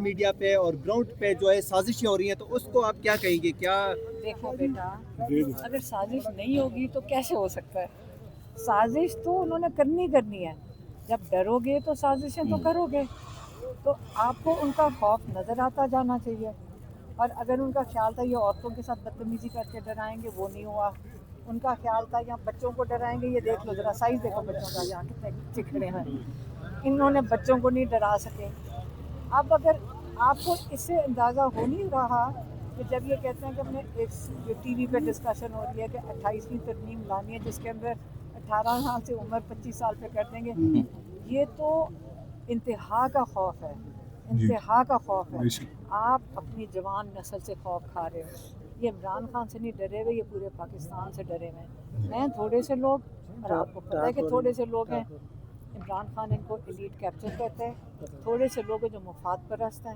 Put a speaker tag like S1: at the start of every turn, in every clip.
S1: Media پہ اور ground پہ جو ہے سازشیں ہو رہی ہیں، تو اس کو آپ کیا کہیں گے؟ کیا
S2: دیکھو بیٹا، اگر سازش نہیں ہوگی تو کیسے ہو سکتا ہے؟ سازش تو انہوں نے کرنی ہے. جب ڈرو گے تو سازشیں تو کرو گے. تو آپ کو ان کا خوف نظر آتا جانا چاہیے. اور اگر ان کا خیال تھا یہ عورتوں کے ساتھ بدتمیزی کر کے ڈرائیں گے، وہ نہیں ہوا. ان کا خیال تھا یا بچوں کو ڈرائیں گے، یہ دیکھ لو ذرا سائز دیکھو بچوں کا یہاں کتنے چکھڑے ہیں. انہوں نے بچوں کو نہیں ڈرا سکے. اب اگر آپ کو اس سے اندازہ ہو نہیں رہا کہ جب یہ کہتے ہیں کہ ہم نے ایک جو ٹی وی پہ ڈسکشن ہو رہی ہے کہ 28ویں ترمیم لانی ہے جس کے اندر 18 سال سے عمر 25 سال پہ کر دیں گے، یہ تو انتہا کا خوف ہے. انتہا کا خوف ہے. آپ اپنی جوان نسل سے خوف کھا رہے ہو. یہ عمران خان سے نہیں ڈرے ہوئے، یہ پورے پاکستان سے ڈرے ہوئے ہیں. تھوڑے سے لوگ، اور آپ کو پتہ ہے کہ تھوڑے سے لوگ ہیں، عمران خان ان کو ایلیٹ کیپچر کرتے ہیں. تھوڑے سے لوگ ہیں جو مفاد پرست ہیں.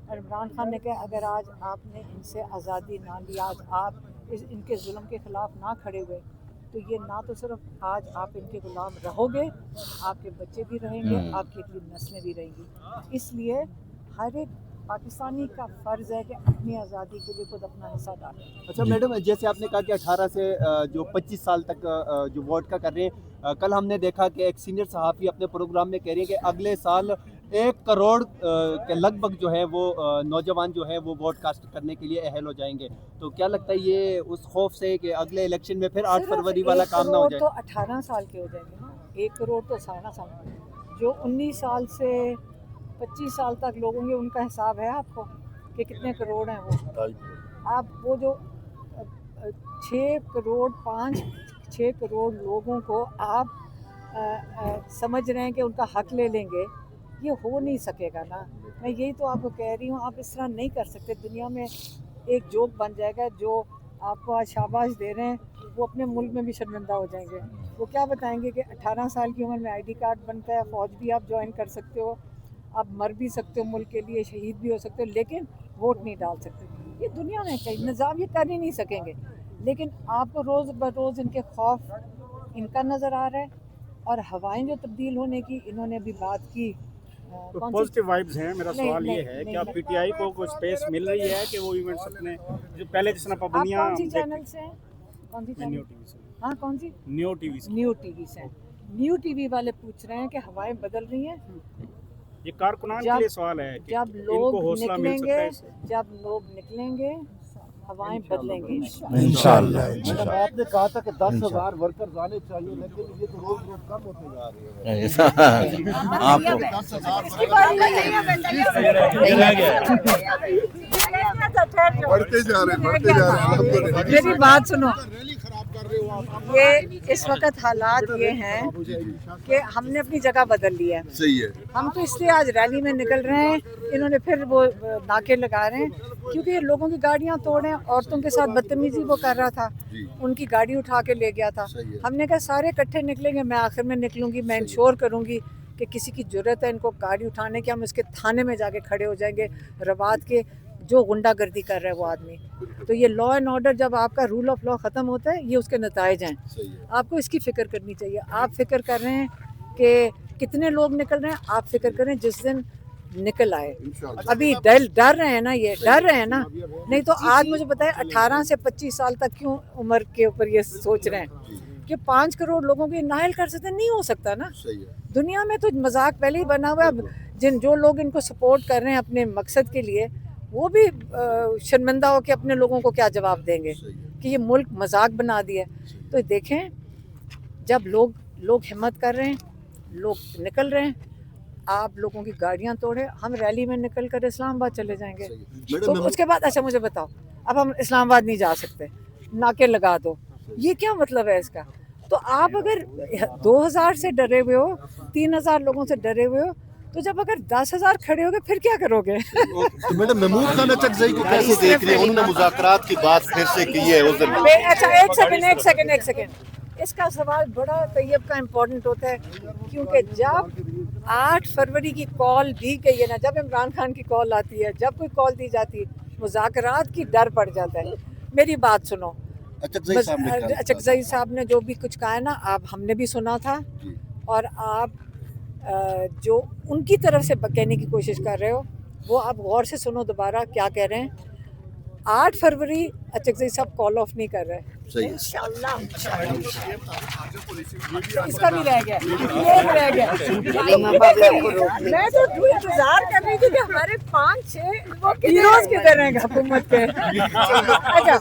S2: اور عمران خان نے کہا اگر آج آپ نے ان سے آزادی نہ لی، آج آپ ان کے ظلم کے خلاف نہ کھڑے ہوئے، تو یہ نہ تو صرف آج آپ ان کے غلام رہو گے، آپ کے بچے بھی رہیں گے، آپ کی اگلی نسلیں بھی رہیں گی. اس لیے ہر ایک پاکستانی کا فرض ہے کہ اپنی آزادی کے لیے خود اپنا حصہ ڈالیں.
S1: اچھا میڈم، جیسے آپ نے کہا کہ 18 سے جو 25 سال تک جو ووٹ کا کر رہے ہیں، کل ہم نے دیکھا کہ ایک سینئر صحافی اپنے پروگرام میں کہہ رہی ہیں کہ اگلے سال 1 کروڑ کے لگ بھگ جو ہے وہ نوجوان جو ہے وہ ووٹ کاسٹ کرنے کے لیے اہل ہو جائیں گے. تو کیا لگتا ہے یہ اس خوف سے کہ اگلے الیکشن میں پھر 8 فروری والا کام نہ ہو جائے؟
S2: تو 18 سال کے ہو جائیں گے نا. 1 کروڑ تو سالہ سال، جو 19 سال سے 25 سال تک لوگ ہوں گے ان کا حساب ہے آپ کو کہ کتنے کروڑ ہیں وہ. آپ وہ جو 6 کروڑ لوگوں کو آپ سمجھ رہے ہیں کہ ان کا حق لے لیں گے، یہ ہو نہیں سکے گا نا. میں یہی تو آپ کو کہہ رہی ہوں، آپ اس طرح نہیں کر سکتے. دنیا میں ایک جوک بن جائے گا، جو آپ کو آج شاباش دے رہے ہیں وہ اپنے ملک میں بھی شرمندہ ہو جائیں گے. وہ کیا بتائیں گے کہ 18 سال کی عمر میں آئی ڈی کارڈ بنتا ہے، فوج بھی آپ جوائن کر سکتے ہو، آپ مر بھی سکتے ہو ملک کے لیے، شہید بھی ہو سکتے ہو، لیکن ووٹ نہیں ڈال سکتے. یہ دنیا میں کئی نظام یہ کر ہی نہیں سکیں گے. لیکن آپ کو روز بروز ان کے خوف ان کا نظر آ رہا ہے. اور ہوائیں جو تبدیل ہونے کی انہوں نے ابھی بات کی،
S3: پازیٹیو وائبز ہیں. میرا سوال یہ ہے کہ اب پی ٹی آئی کو کوئی اسپیس مل رہی ہے کہ وہ ایونٹس اپنے جو پہلے جس طرح پابندیاں،
S2: کون سی چینل سے ہیں؟ کون سی چینل؟ ہاں کون سی؟
S3: نیو ٹی وی سے.
S2: نیو ٹی وی سے. نیو ٹی وی والے پوچھ رہے ہیں کہ ہوائیں بدل رہی ہیں.
S3: یہ کارکنان کے لیے سوال ہے کہ
S2: جب
S3: ان
S2: لوگ
S3: کو حوصلہ مل
S2: نکلیں
S3: سکتا
S2: گے،
S3: ہے اس سے.
S2: جب لوگ نکلیں گے ہوائیں بدلیں گی
S4: انشاءاللہ.
S5: آپ نے کہا تھا کہ 10,000 ورکرز آنے چاہیے، لیکن یہ تو روز روز کم ہوتے جا رہے ہیں.
S4: آپ
S5: بڑھتے جا رہے ہیں.
S2: میری بات سنو. یہ اس وقت حالات یہ ہیں کہ ہم نے اپنی جگہ بدل لی ہے.
S5: صحیح ہے.
S2: ہم تو اس لیے آج ریلی میں نکل رہے ہیں. انہوں نے پھر وہ ناکے لگا رہے ہیں کیونکہ یہ لوگوں کی گاڑیاں توڑیں. عورتوں کے ساتھ بدتمیزی وہ کر رہا تھا، ان کی گاڑی اٹھا کے لے گیا تھا. ہم نے کہا سارے اکٹھے نکلیں گے، میں آخر میں نکلوں گی، میں انشور کروں گی کہ کسی کی جرت ہے ان کو گاڑی اٹھانے کی، ہم اس کے تھانے میں جا کے کھڑے ہو جائیں گے. رباط کے جو غنڈہ گردی کر رہا ہے وہ آدمی. تو یہ لا اینڈ آرڈر جب آپ کا رول آف لا ختم ہوتا ہے، یہ اس کے نتائج ہیں. آپ کو اس کی فکر کرنی چاہیے. آپ فکر کر رہے ہیں کہ کتنے لوگ نکل رہے ہیں، آپ فکر کریں جس دن نکل آئے. ابھی ڈر رہے ہیں نا، یہ ڈر رہے ہیں نا. نہیں تو آج مجھے بتائیں 18 سے 25 سال تک کیوں عمر کے اوپر یہ سوچ رہے ہیں کہ 5 کروڑ لوگوں کو یہ نائل کر سکتے ہیں؟ نہیں ہو سکتا نا. دنیا میں تو مذاق پہلے ہی بنا ہوا ہے. جو لوگ ان کو سپورٹ کر رہے ہیں اپنے مقصد کے لیے، وہ بھی شرمندہ ہو کے اپنے لوگوں کو کیا جواب دیں گے کہ یہ ملک مذاق بنا دیا. تو دیکھیں جب لوگ ہمت کر رہے ہیں، لوگ نکل رہے ہیں، آپ لوگوں کی گاڑیاں توڑے، ہم ریلی میں نکل کر اسلام آباد چلے جائیں گے. تو اس کے بعد اچھا مجھے بتاؤ، اب ہم اسلام آباد نہیں جا سکتے، ناکے لگا دو، یہ کیا مطلب ہے اس کا؟ تو آپ اگر 2,000 سے ڈرے ہوئے ہو، 3,000 لوگوں سے ڈرے ہوئے ہو، تو جب اگر 10,000 کھڑے ہو گے پھر کیا کرو گے؟
S5: تو میڈم محمود خان اچکزئی کو کیسے دیکھ رہے ہیں؟ انہوں نے مذاکرات کی بات پھر سے کی ہے اس دن.
S2: اچھا ایک سیکنڈ. اس کا سوال بڑا طیب کا امپورٹنٹ ہوتا ہے، کیونکہ جب 8 فروری کی کال دی گئی ہے نا، جب عمران خان کی کال آتی ہے، جب کوئی کال دی جاتی ہے، مذاکرات کی ڈر پڑ جاتا ہے. میری بات سنو، اچکزئی صاحب نے جو بھی کچھ کہا ہے نا، ہم نے بھی سنا تھا، اور آپ جو ان کی طرف سے کہنے کی کوشش کر رہے ہو وہ آپ غور سے سنو دوبارہ کیا کہہ رہے ہیں. 8 فروری اچھا سب کال آف نہیں کر رہے انشاءاللہ. اس کا بھی رہ گیا, یہ رہ گیا. میں تو انتظار کر رہی تھی کہ ہمارے 5-6 ہیروز کدھر ہیں حکومت کے. اچھا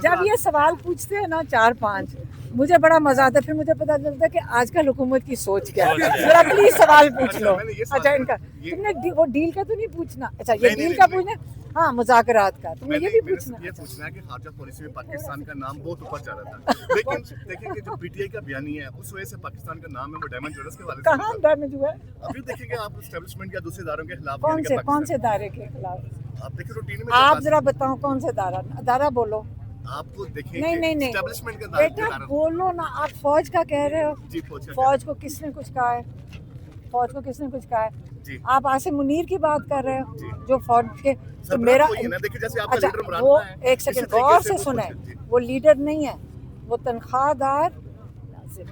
S2: جب یہ سوال پوچھتے ہیں نا 4-5, مجھے بڑا مزہ آتا ہے. پھر مجھے پتا چلتا ہے کہ آج کل حکومت کی سوچ کیا ہے. ذرا پلیز سوال پوچھ لو. اچھا ان کا تم نے وہ ڈیل کا تو نہیں پوچھنا. اچھا یہ ڈیل کا پوچھنا, ہاں مذاکرات کا تم نے یہ بھی پوچھنا.
S4: یہ پوچھنا ہے کہ خارجہ پالیسی میں پاکستان کا نام بہت اوپر جا رہا تھا, لیکن دیکھیں کہ جو پی ٹی آئی کا بیانی ہے اس وجہ سے پاکستان کا نام ہے وہ ڈائمنڈ جویلرز کے والے سے
S2: کہاں ڈیمیج ہوا ہے.
S4: ابھی دیکھیں کہ آپ اسٹیبلشمنٹ یا دوسرے اداروں کے خلاف
S2: کون سے ادارے کے خلاف
S4: آپ دیکھیں روٹین میں
S2: آپ ذرا بتاؤ کون سے ادارہ بولو.
S4: آپ کو دیکھیں
S2: نہیں
S4: اسٹیبلشمنٹ کا
S2: بیٹا بولو نا. آپ فوج کا کہہ رہے ہو.
S4: جی
S2: فوج کو کس نے کچھ کہا ہے؟ فوج کو کس نے کچھ کہا ہے؟ آپ عاصم منیر کی بات کر رہے ہو جو فوج کے. تو میرا اچھا وہ ایک سیکنڈ غور سے سنیں, وہ لیڈر نہیں ہے, وہ تنخواہ دار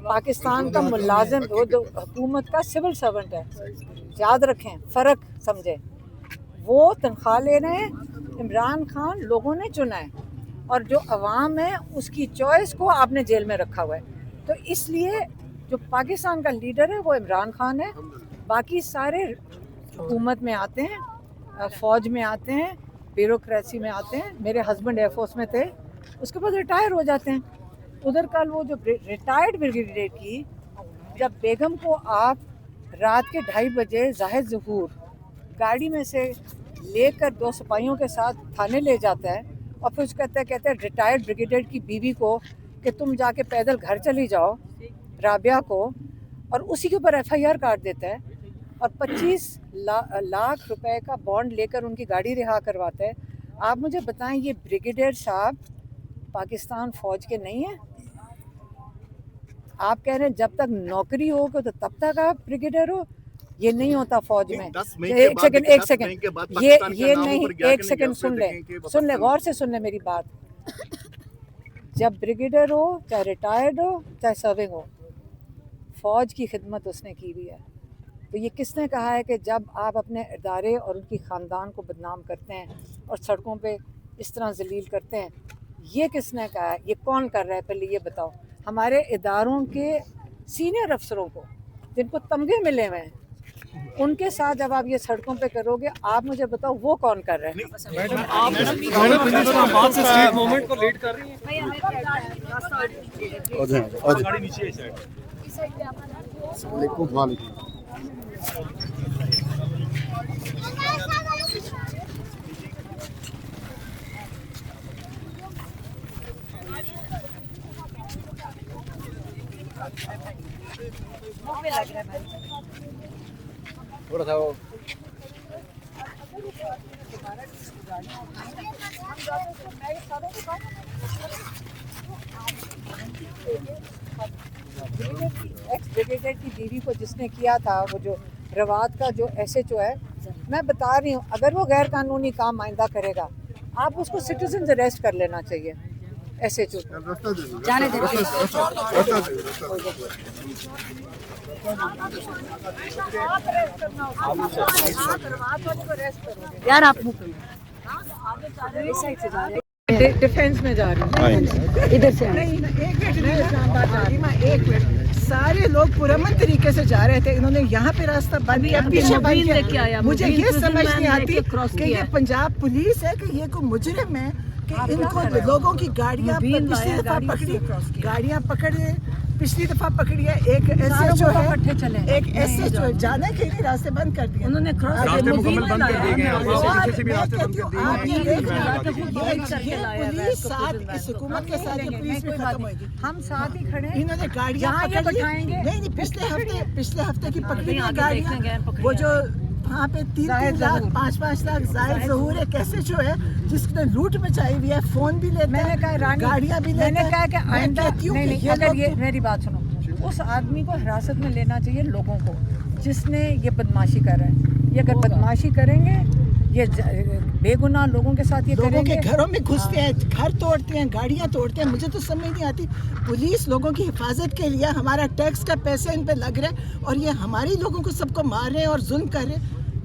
S2: پاکستان کا ملازم, وہ حکومت کا سول سرونٹ ہے. یاد رکھیں, فرق سمجھیں. وہ تنخواہ لے رہے ہیں, عمران خان لوگوں نے چنا ہے, اور جو عوام ہے اس کی چوائس کو آپ نے جیل میں رکھا ہوا ہے. تو اس لیے جو پاکستان کا لیڈر ہے وہ عمران خان ہے. باقی سارے حکومت میں آتے ہیں, فوج میں آتے ہیں, بیوروکریسی میں آتے ہیں. میرے ہسبینڈ ایئر فورس میں تھے, اس کے بعد ریٹائر ہو جاتے ہیں. ادھر کل وہ جو ریٹائرڈ بریگیڈیئر کی, جب بیگم کو آپ رات کے 2:30 بجے زاہد ظہور گاڑی میں سے لے کر 2 سپاہیوں کے ساتھ تھانے لے جاتا ہے, اور پھر اس کہتے ہیں ریٹائرڈ بریگیڈیئر کی بیوی کو کہ تم جا کے پیدل گھر چلی جاؤ, رابعہ کو, اور اسی کے اوپر FIR کاٹ دیتا ہے, اور 25 لاکھ روپے کا بانڈ لے کر ان کی گاڑی رہا کرواتا ہے. آپ مجھے بتائیں یہ بریگیڈیئر صاحب پاکستان فوج کے نہیں ہیں؟ آپ کہہ رہے ہیں جب تک نوکری ہوگا تو تب تک آپ بریگیڈیئر ہو. یہ نہیں ہوتا فوج میں. ایک سیکنڈ یہ نہیں, ایک سیکنڈ سن لیں غور سے سن لیں میری بات. جب بریگیڈیئر ہو, چاہے ریٹائرڈ ہو, چاہے سرونگ ہو, فوج کی خدمت اس نے کی ہوئی ہے. تو یہ کس نے کہا ہے کہ جب آپ اپنے ادارے اور ان کی خاندان کو بدنام کرتے ہیں اور سڑکوں پہ اس طرح ذلیل کرتے ہیں, یہ کس نے کہا ہے؟ یہ کون کر رہا ہے پہلے یہ بتاؤ. ہمارے اداروں کے سینئر افسروں کو جن کو تمغے ملے ہوئے ہیں, ان کے ساتھ جب آپ یہ سڑکوں پہ کرو گے, آپ مجھے بتاؤ وہ کون کر رہے ہیں؟
S1: موومنٹ کو لیڈ کر رہی ہیں.
S5: تھوڑا سا وہ
S2: ایکس بریگیڈیئر کی بیوی کو جس نے کیا تھا, وہ جو روات کا جو SHO ہے, میں بتا رہی ہوں اگر وہ غیر قانونی کام آئندہ کرے گا, آپ اس کو سٹیزنز اریسٹ کر لینا چاہیے. SHO جانے دیں. یار آپ ڈیفینس میں جا رہی ہوں, ادھر سے ایک منٹ. سارے لوگ پرامن طریقے سے جا رہے تھے, انہوں نے یہاں پہ راستہ بند کیا, پیچھے بند کیا. مجھے یہ سمجھ نہیں آتی کہ یہ پنجاب پولیس ہے کہ یہ کوئی مجرم ہے کہ ان کو لوگوں کی گاڑیاں پچھلی دفعہ پکڑی, گاڑیاں پکڑے, پچھلی دفعہ پکڑی ہے. ایک SHO ہے, ایک SHO ہے, جانے کے لیے راستے بند کر دیے, انہوں نے راستے مکمل بند کر دیے گئے ہیں. آپ یہ دیکھ رہے ہیں پولیس ساتھ, اس حکومت کے ساتھ یہ پولیس بھی ختم ہوئے گی. ہم ساتھ ہی کھڑے ہیں. انہوں نے گاڑیاں پکڑی, نہیں پچھلے ہفتے کی پکڑی ہیں گاڑیاں, وہ جو وہاں پہ 3 لاکھ 5 لاکھ زائد ظہور ہے, کیسے جو ہے جس نے لوٹ مچائی ہوئی ہے, فون بھی لیتے ہیں, گاڑیاں بھی لیتے ہیں. میں نے کہا کہ آئندہ اگر یہ میری بات سنو, اس آدمی کو حراست میں لینا چاہیے لوگوں کو جس نے یہ بدماشی کر رہا ہے. یہ اگر بدماشی کریں گے, یہ بے گناہ لوگوں کے ساتھ یہ کریں گے, لوگوں کے گھروں میں گھستے ہیں, گھر توڑتے ہیں, گاڑیاں توڑتے ہیں. مجھے تو سمجھ نہیں آتی, پولیس لوگوں کی حفاظت کے لیے ہمارا ٹیکس کا پیسہ ان پہ لگ رہا ہے, اور یہ ہماری لوگوں کو سب کو مار رہے ہیں اور ظلم کر رہے ہیں.